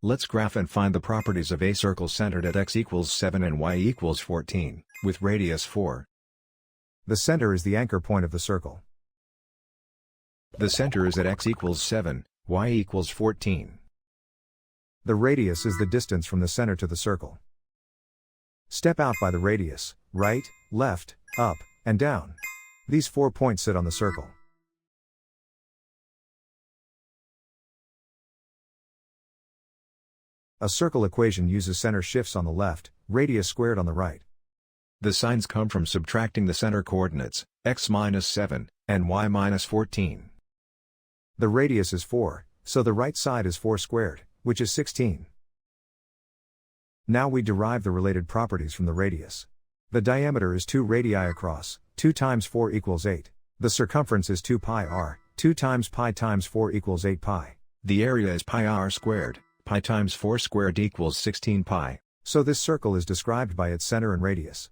Let's graph and find the properties of a circle centered at x equals 7 and y equals 14, with radius 4. The center is the anchor point of the circle. The center is at x equals 7, y equals 14. The radius is the distance from the center to the circle. Step out by the radius, right, left, up, and down. These 4 points sit on the circle. A circle equation uses center shifts on the left, radius squared on the right. The signs come from subtracting the center coordinates, x minus 7, and y minus 14. The radius is 4, so the right side is 4 squared, which is 16. Now we derive the related properties from the radius. The diameter is 2 radii across, 2 times 4 equals 8. The circumference is 2 pi r, 2 times pi times 4 equals 8 pi. The area is pi r squared, pi times 4 squared equals 16 pi. So this circle is described by its center and radius.